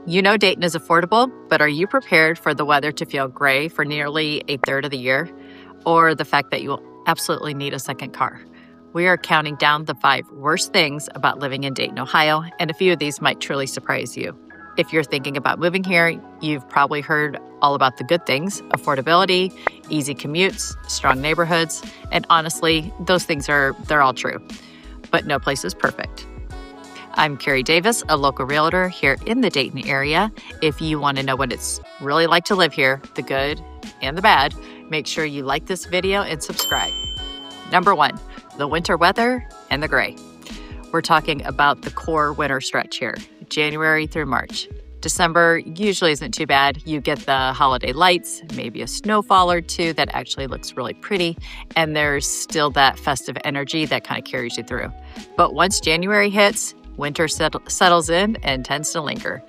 You know Dayton is affordable, but are you prepared for the weather to feel gray for nearly a third of the year? Or the fact that you will absolutely need a second car? We are counting down the 5 worst things about living in Dayton, Ohio, and a few of these might truly surprise you. If you're thinking about moving here, you've probably heard all about the good things: affordability, easy commutes, strong neighborhoods, and honestly, those things they're all true. But no place is perfect. I'm Carrie Davis, a local realtor here in the Dayton area. If you want to know what it's really like to live here, the good and the bad, make sure you like this video and subscribe. Number 1, the winter weather and the gray. We're talking about the core winter stretch here, January through March. December usually isn't too bad. You get the holiday lights, maybe a snowfall or two that actually looks really pretty, and there's still that festive energy that kind of carries you through. But once January hits, winter settles in and tends to linger.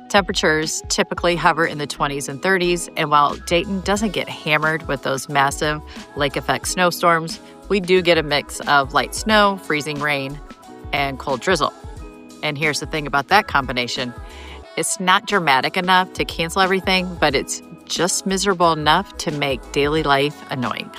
Temperatures typically hover in the 20s and 30s, and while Dayton doesn't get hammered with those massive lake effect snowstorms, we do get a mix of light snow, freezing rain, and cold drizzle. And here's the thing about that combination. It's not dramatic enough to cancel everything, but it's just miserable enough to make daily life annoying.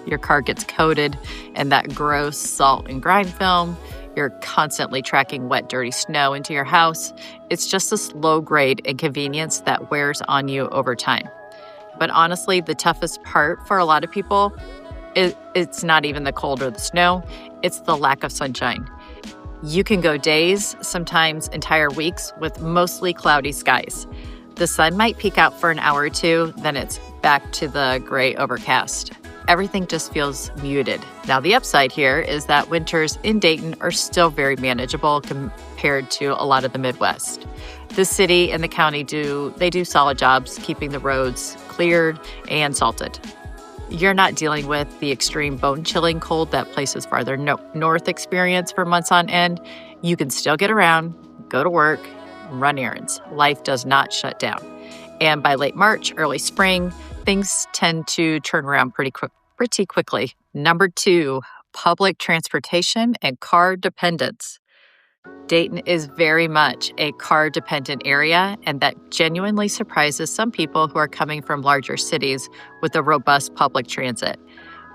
Your car gets coated in that gross salt and grime film. You're constantly tracking wet, dirty snow into your house. It's just this low-grade inconvenience that wears on you over time. But honestly, the toughest part for a lot of people, it's not even the cold or the snow, it's the lack of sunshine. You can go days, sometimes entire weeks, with mostly cloudy skies. The sun might peek out for an hour or two, then it's back to the gray overcast. Everything just feels muted. Now, the upside here is that winters in Dayton are still very manageable compared to a lot of the Midwest. The city and the county do solid jobs keeping the roads cleared and salted. You're not dealing with the extreme bone-chilling cold that places farther north experience for months on end. You can still get around, go to work, run errands. Life does not shut down. And by late March, early spring, things tend to turn around pretty quickly. Number 2, public transportation and car dependence. Dayton is very much a car-dependent area, and that genuinely surprises some people who are coming from larger cities with a robust public transit.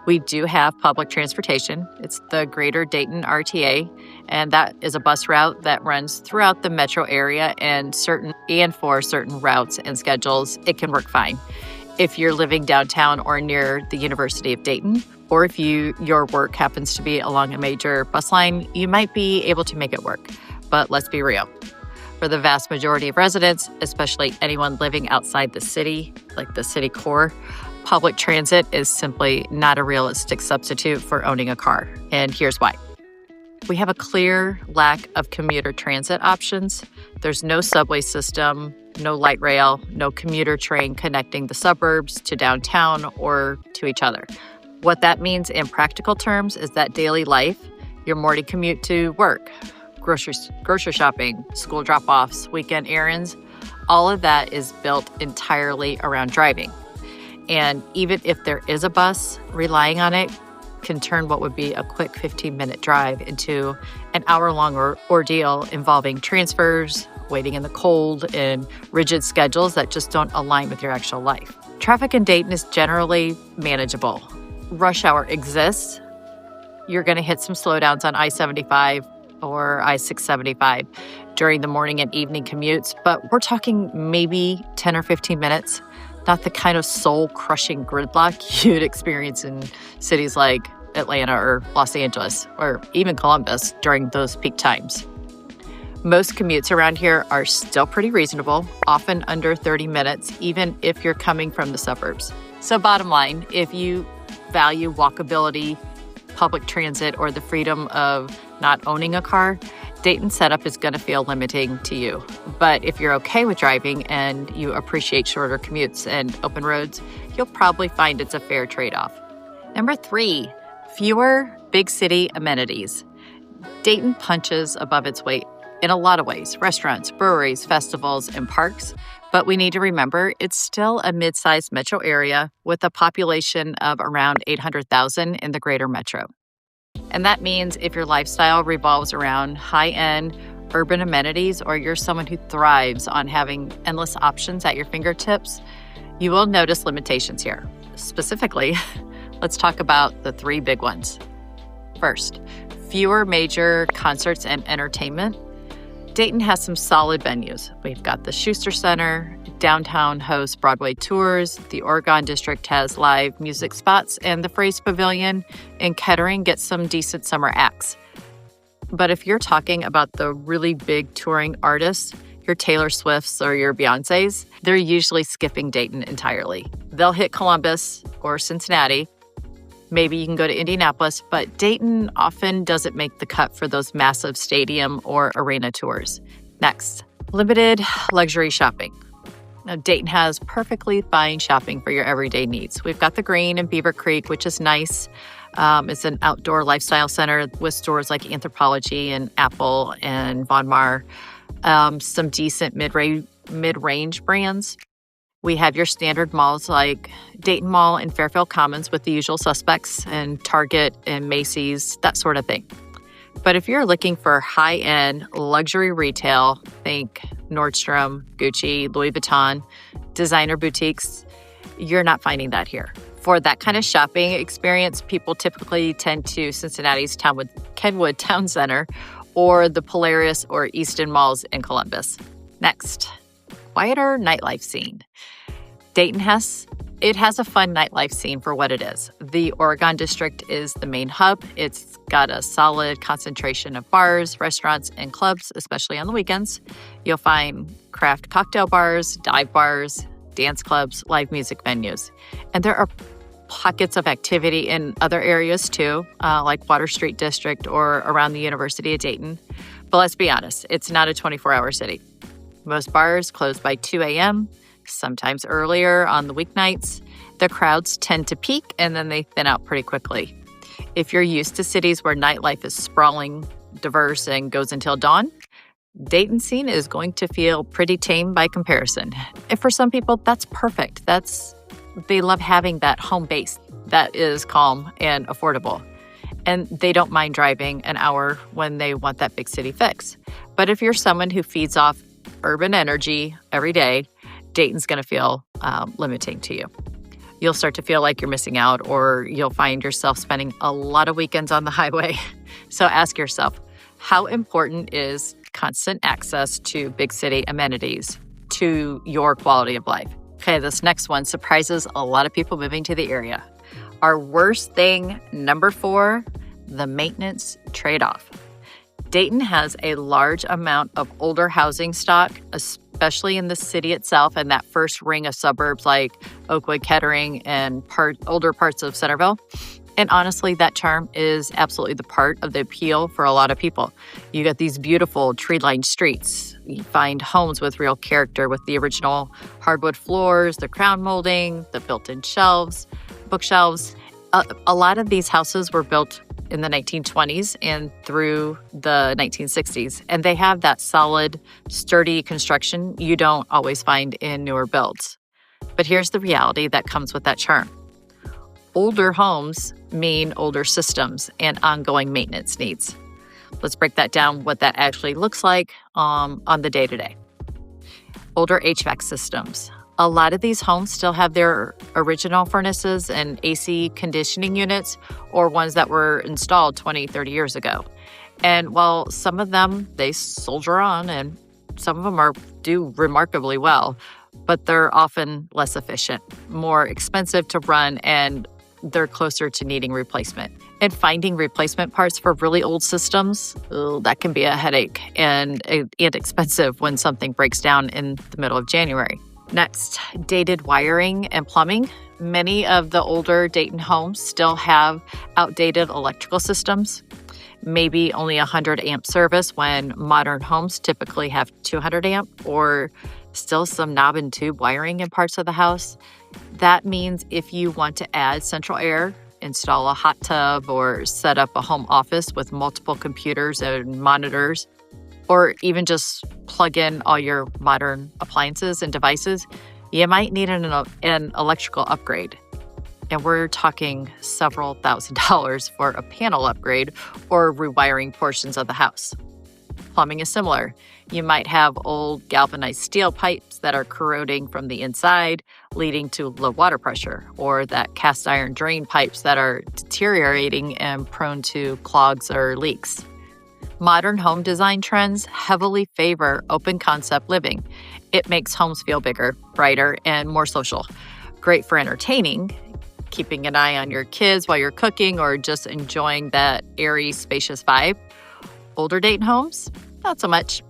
We do have public transportation. It's the Greater Dayton RTA, and that is a bus route that runs throughout the metro area, and for certain routes and schedules, it can work fine. If you're living downtown or near the University of Dayton, or if your work happens to be along a major bus line, you might be able to make it work. But let's be real. For the vast majority of residents, especially anyone living outside the city, like the city core, public transit is simply not a realistic substitute for owning a car. And here's why. We have a clear lack of commuter transit options. There's no subway system, no light rail, no commuter train connecting the suburbs to downtown or to each other. What that means in practical terms is that daily life, your morning commute to work, grocery shopping, school drop-offs, weekend errands, all of that is built entirely around driving. And even if there is a bus, relying on it can turn what would be a quick 15-minute drive into an hour-long ordeal involving transfers, waiting in the cold, and rigid schedules that just don't align with your actual life. Traffic in Dayton is generally manageable. Rush hour exists. You're going to hit some slowdowns on I-75 or I-675 during the morning and evening commutes, but we're talking maybe 10 or 15 minutes, not the kind of soul-crushing gridlock you'd experience in cities like Atlanta or Los Angeles or even Columbus during those peak times. Most commutes around here are still pretty reasonable, often under 30 minutes, even if you're coming from the suburbs. So bottom line, if you value walkability, public transit, or the freedom of not owning a car, Dayton's setup is going to feel limiting to you. But if you're okay with driving and you appreciate shorter commutes and open roads, you'll probably find it's a fair trade-off. Number 3, fewer big city amenities. Dayton punches above its weight in a lot of ways: restaurants, breweries, festivals, and parks. But we need to remember it's still a mid-sized metro area with a population of around 800,000 in the greater metro. And that means if your lifestyle revolves around high-end urban amenities or you're someone who thrives on having endless options at your fingertips, you will notice limitations here. Specifically, let's talk about the 3 big ones. First, fewer major concerts and entertainment. Dayton has some solid venues. We've got the Schuster Center, downtown hosts Broadway tours, the Oregon District has live music spots, and the Phrase Pavilion in Kettering gets some decent summer acts. But if you're talking about the really big touring artists, your Taylor Swifts or your Beyoncés, they're usually skipping Dayton entirely. They'll hit Columbus or Cincinnati. Maybe you can go to Indianapolis, but Dayton often doesn't make the cut for those massive stadium or arena tours. Next, limited luxury shopping. Now, Dayton has perfectly fine shopping for your everyday needs. We've got the Green in Beaver Creek, which is nice. It's an outdoor lifestyle center with stores like Anthropologie and Apple and Von Maur. Some decent mid-range brands. We have your standard malls like Dayton Mall and Fairfield Commons with the usual suspects and Target and Macy's, that sort of thing. But if you're looking for high-end luxury retail, think Nordstrom, Gucci, Louis Vuitton, designer boutiques, you're not finding that here. For that kind of shopping experience, people typically tend to Cincinnati's Kenwood Town Center or the Polaris or Easton Malls in Columbus. Next, quieter nightlife scene. Dayton has a fun nightlife scene for what it is. The Oregon District is the main hub. It's got a solid concentration of bars, restaurants, and clubs, especially on the weekends. You'll find craft cocktail bars, dive bars, dance clubs, live music venues. And there are pockets of activity in other areas too, like Water Street District or around the University of Dayton. But let's be honest, it's not a 24-hour city. Most bars close by 2 a.m., sometimes earlier on the weeknights. The crowds tend to peak and then they thin out pretty quickly. If you're used to cities where nightlife is sprawling, diverse, and goes until dawn, Dayton scene is going to feel pretty tame by comparison. And for some people, that's perfect. They love having that home base that is calm and affordable. And they don't mind driving an hour when they want that big city fix. But if you're someone who feeds off urban energy every day, Dayton's going to feel limiting to you. You'll start to feel like you're missing out, or you'll find yourself spending a lot of weekends on the highway. So ask yourself, how important is constant access to big city amenities to your quality of life? Okay, this next one surprises a lot of people moving to the area. Our worst thing, number 4, the maintenance trade-off. Dayton has a large amount of older housing stock, especially in the city itself and that first ring of suburbs like Oakwood, Kettering, and older parts of Centerville. And honestly, that charm is absolutely the part of the appeal for a lot of people. You get these beautiful tree-lined streets. You find homes with real character with the original hardwood floors, the crown molding, the built-in bookshelves. A lot of these houses were built in the 1920s and through the 1960s, and they have that solid, sturdy construction you don't always find in newer builds. But here's the reality that comes with that charm. Older homes mean older systems and ongoing maintenance needs. Let's break that down, what that actually looks like on the day-to-day. Older HVAC systems. A lot of these homes still have their original furnaces and AC conditioning units, or ones that were installed 20, 30 years ago. And while some of them, they soldier on, and some of them do remarkably well, but they're often less efficient, more expensive to run, and they're closer to needing replacement. And finding replacement parts for really old systems, that can be a headache and expensive when something breaks down in the middle of January. Next, dated wiring and plumbing. Many of the older Dayton homes still have outdated electrical systems, maybe only 100 amp service when modern homes typically have 200 amp, or still some knob and tube wiring in parts of the house. That means if you want to add central air, install a hot tub, or set up a home office with multiple computers and monitors, or even just plug in all your modern appliances and devices, you might need an electrical upgrade. And we're talking several $1,000s for a panel upgrade or rewiring portions of the house. plumbing is similar. You might have old galvanized steel pipes that are corroding from the inside, leading to low water pressure, or that cast iron drain pipes that are deteriorating and prone to clogs or leaks. Modern home design trends heavily favor open concept living. It makes homes feel bigger, brighter, and more social. Great for entertaining, keeping an eye on your kids while you're cooking, or just enjoying that airy, spacious vibe. Older Dayton homes? Not so much.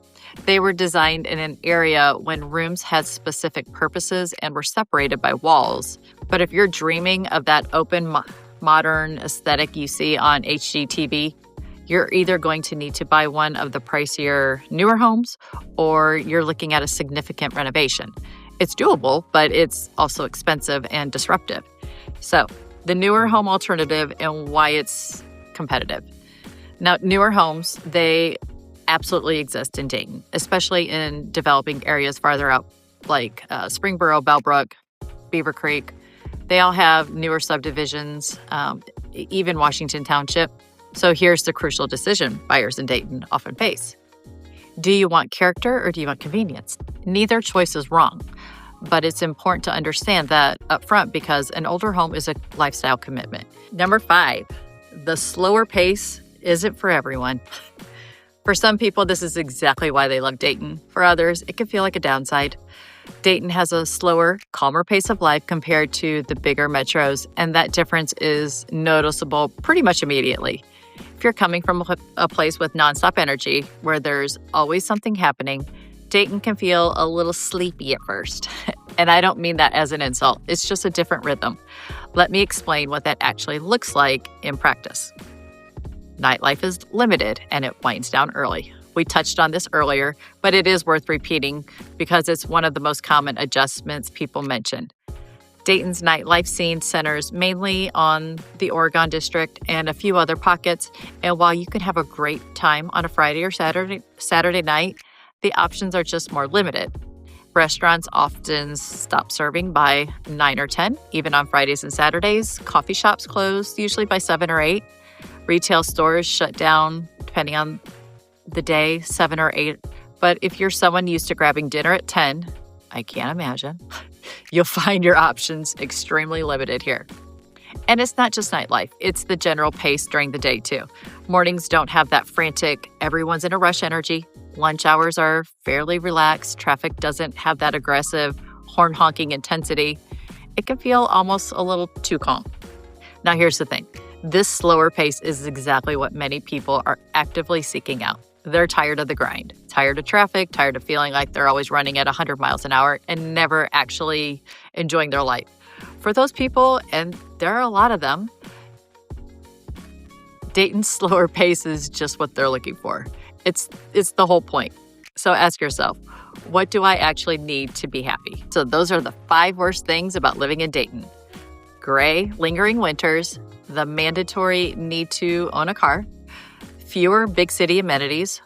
They were designed in an area when rooms had specific purposes and were separated by walls. But if you're dreaming of that open, modern aesthetic you see on HGTV, you're either going to need to buy one of the pricier, newer homes, or you're looking at a significant renovation. It's doable, but it's also expensive and disruptive. So, the newer home alternative and why it's competitive. Now, newer homes, they absolutely exist in Dayton, especially in developing areas farther out like Springboro, Bellbrook, Beaver Creek. They all have newer subdivisions, even Washington Township. So here's the crucial decision buyers in Dayton often face. Do you want character or do you want convenience? Neither choice is wrong, but it's important to understand that up front because an older home is a lifestyle commitment. Number 5, the slower pace isn't for everyone. For some people, this is exactly why they love Dayton. For others, it can feel like a downside. Dayton has a slower, calmer pace of life compared to the bigger metros, and that difference is noticeable pretty much immediately. If you're coming from a place with nonstop energy, where there's always something happening, Dayton can feel a little sleepy at first. And I don't mean that as an insult. It's just a different rhythm. Let me explain what that actually looks like in practice. Nightlife is limited and it winds down early. We touched on this earlier, but it is worth repeating because it's one of the most common adjustments people mention. Dayton's nightlife scene centers mainly on the Oregon District and a few other pockets, and while you can have a great time on a Friday or Saturday night, the options are just more limited. Restaurants often stop serving by 9 or 10, even on Fridays and Saturdays. Coffee shops close usually by 7 or 8. Retail stores shut down, depending on the day, 7 or 8. But if you're someone used to grabbing dinner at 10, I can't imagine, you'll find your options extremely limited here. And it's not just nightlife, it's the general pace during the day too. Mornings don't have that frantic, everyone's in a rush energy. Lunch hours are fairly relaxed. Traffic doesn't have that aggressive, horn-honking intensity. It can feel almost a little too calm. Now here's the thing. This slower pace is exactly what many people are actively seeking out. They're tired of the grind, tired of traffic, tired of feeling like they're always running at 100 miles an hour and never actually enjoying their life. For those people, and there are a lot of them, Dayton's slower pace is just what they're looking for. It's the whole point. So ask yourself, what do I actually need to be happy? So those are the 5 worst things about living in Dayton. Gray, lingering winters, the mandatory need to own a car, fewer big city amenities,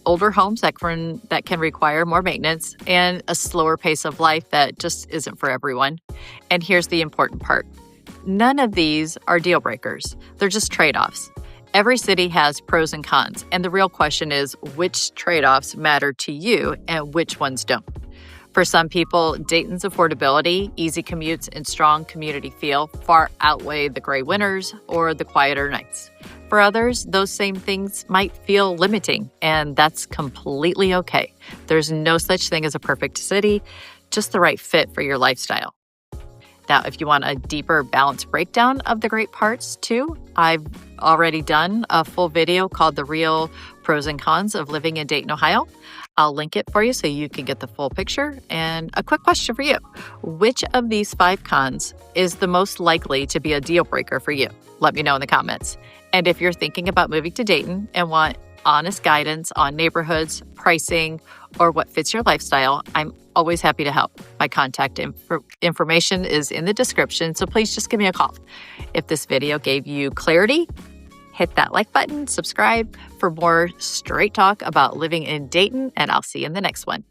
older homes that can require more maintenance, and a slower pace of life that just isn't for everyone. And here's the important part. None of these are deal breakers. They're just trade-offs. Every city has pros and cons, and the real question is which trade-offs matter to you and which ones don't. For some people, Dayton's affordability, easy commutes, and strong community feel far outweigh the gray winters or the quieter nights. For others, those same things might feel limiting, and that's completely okay. There's no such thing as a perfect city, just the right fit for your lifestyle. Now, if you want a deeper balanced breakdown of the great parts too, I've already done a full video called The Real Pros and Cons of Living in Dayton, Ohio. I'll link it for you so you can get the full picture. And a quick question for you. Which of these 5 cons is the most likely to be a deal breaker for you? Let me know in the comments. And if you're thinking about moving to Dayton and want honest guidance on neighborhoods, pricing, or what fits your lifestyle, I'm always happy to help. My contact information is in the description, so please just give me a call. If this video gave you clarity, hit that like button, subscribe for more straight talk about living in Dayton, and I'll see you in the next one.